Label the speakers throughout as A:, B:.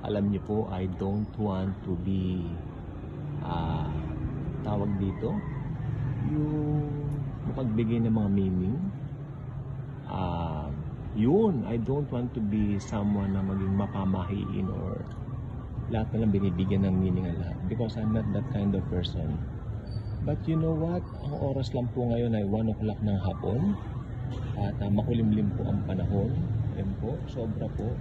A: Alam niyo po, I don't want to be tawag dito yung mapagbigay ng mga meaning. Yun, I don't want to be someone na maging mapamahiin or lahat na lang binibigyan ng meaning ang lahat, because I'm not that kind of person. But you know what? Ang oras lang po ngayon ay 1 o'clock ng hapon at makulimlim po ang panahon. Ayan po, sobra po.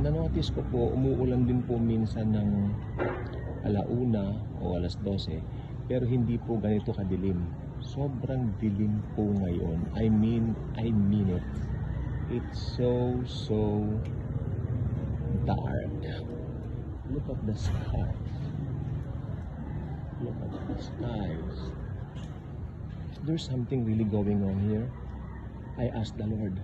A: Nanotice ko po, umuulan din po minsan ng 1:00 o 12:00, pero hindi po ganito kadilim. Sobrang dilim po ngayon. I mean it. It's so dark. Look at the skies. Look at the skies. There's something really going on here. I asked the Lord,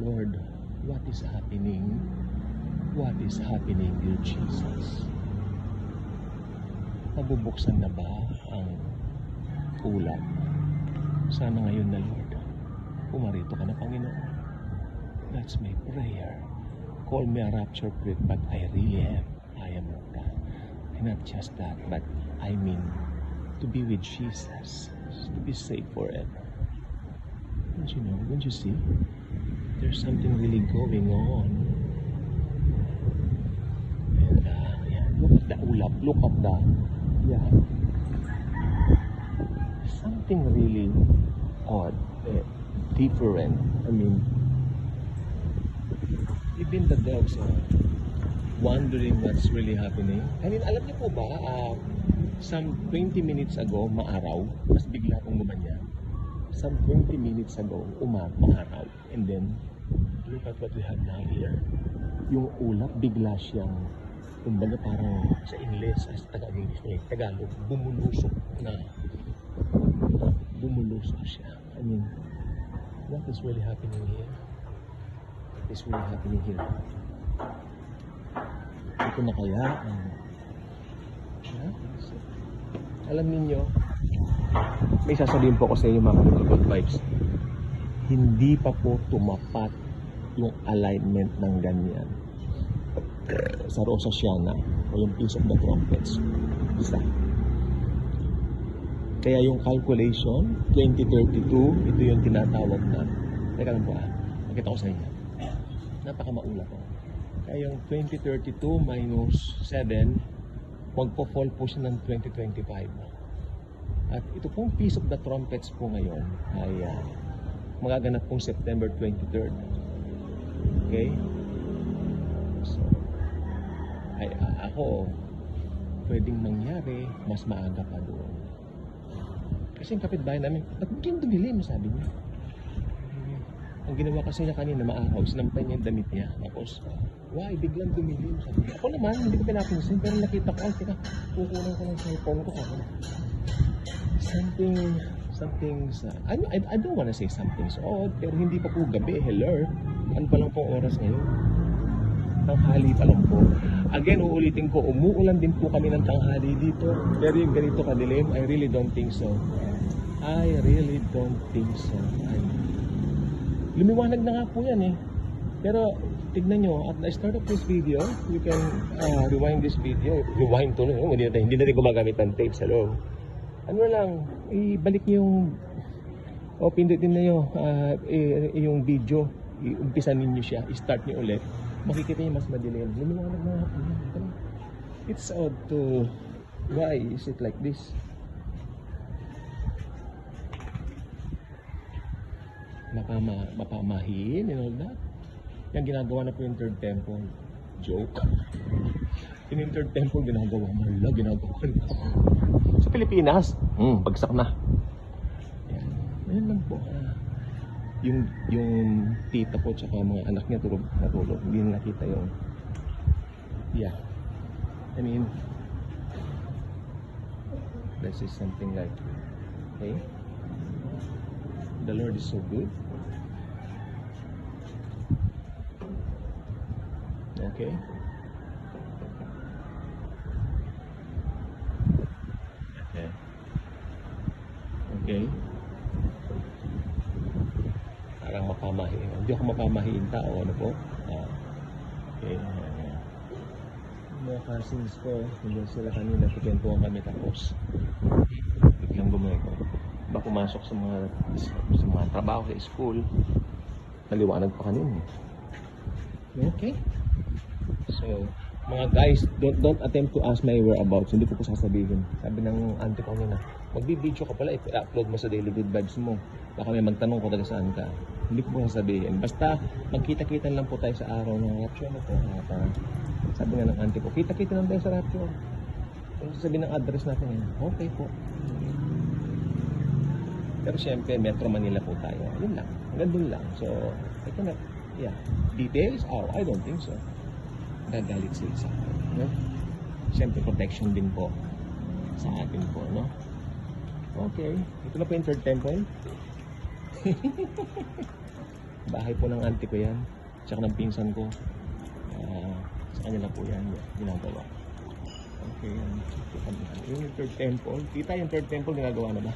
A: Lord, what is happening? What is happening, dear Jesus? Mabubuksan na ba ang ulap? Sana ngayon na, Lord, pumarito ka na, Panginoon. That's my prayer. Call me a rapture priest, but I really am. I am not that. And not just that, but I mean to be with Jesus, to be safe forever. Don't you know? Don't you see? There's something really going on. And yeah, look at the ulap. Look at the something really odd, different. I mean, even the dogs are wondering what's really happening. I mean, alam niyo po ba, some 20 minutes ago, maaraw, mas bigla pong gumanya. Some 20 minutes ago, maaraw. And then, look at what we have now here. Yung ulap, bigla siyang, kumbaga parang sa Ingles, sa Tagalog, bumulusok na. Bumulusok siya. I mean, what is really happening here? What is really happening here? Ito na kaya alam niyo, may sasabihin po ako sa inyo, mga good vibes. Hindi pa po tumapat yung alignment ng ganyan sa Rosh Hashanah o yung Feast of the Trumpets. Isa. Kaya yung calculation 2032, ito yung tinatawag na, teka lang po nakita ko sa inyo, napakamaula po. Kaya yung 2032 minus 7, magpo-fall po siya ng 2025. At ito pong Feast of the Trumpets po ngayon ay magaganap pong September 23rd. Okay? So, ako, pwedeng mangyari, mas maaga pa doon. Kasi yung kapitbahay namin, ba't biglang dumilim, sabi niya. Ang ginawa kasi niya kanina, maaraw, sinampay niya yung damit niya. Tapos, why, biglang dumilim, sabi niya. Ako naman, hindi ko pinapansin, pero nakita ko, teka, kukunan ko ng cellphone ko ako. Something I don't wanna say something's odd, pero hindi pa po gabi, hello. Ano pa lang pong oras ngayon? Tanghali pa lang po. Again, uulitin ko, umuulan din po kami ng tanghali dito. Pero yung ganito kadilim, I really don't think so. I really don't think so. Lumiwanag na nga po yan eh. Pero tignan nyo, at the start of this video, you can rewind this video. Rewind to, no? Hindi na rin gumagamit ng tape sa loob. Ano lang, ibalik nyo yung pindutin na yung video, iumpisan ninyo siya, i-start nyo ulit, makikita nyo mas madilim. Lumiwanag na nga po yan. It's odd to, why is it like this? Mapamahiin and all that. Yung ginagawa na po yung third temple. Joke. Yung third temple ginagawa mo. Ginagawa na. Sa Pilipinas, bagsak na. Yan lang po. Yung tita po tsaka mga anak niya natulog. Hindi na nakita yung I mean, this is something like, okay, the Lord is so good. Okay. Okay. Parang mapamahiin. Hindi ako mapamahiin tao, ano po? Okay. Mga cousins ko, hindi sila kanina, kikwentuhan kami tapos biglang gumuhay ko. Ba pumasok sa mga trabaho sa school, naliwanag pa kanina. Okay. So, mga guys, don't attempt to ask my whereabouts. Hindi ko po sasabihin. Sabi ng auntie ko kanina, magbibideo ka pala, i-upload mo sa Daily Good Vibes mo. Baka may magtanong ko taga saan ka. Hindi ko po sasabihin. Basta, magkita-kita lang po tayo sa araw ng rapture na po. Sabi nga ng auntie ko, kita-kita lang tayo sa rapture. Kung sasabihin ng address natin yun, okay po. Pero syempre, Metro Manila po tayo. Yun lang. Hanggang dun lang. So, I cannot, yeah. Details? Oh, I don't think so. Gagalit sila sa akin. No? Siyempre, protection din po sa atin po, no? Okay. Ito na po yung third temple. Bahay po ng auntie ko yan. Tsaka ng pinsan ko. Sa kanila po yan ginagawa. Okay. Yung third temple. Kita yung third temple ginagawa na ba?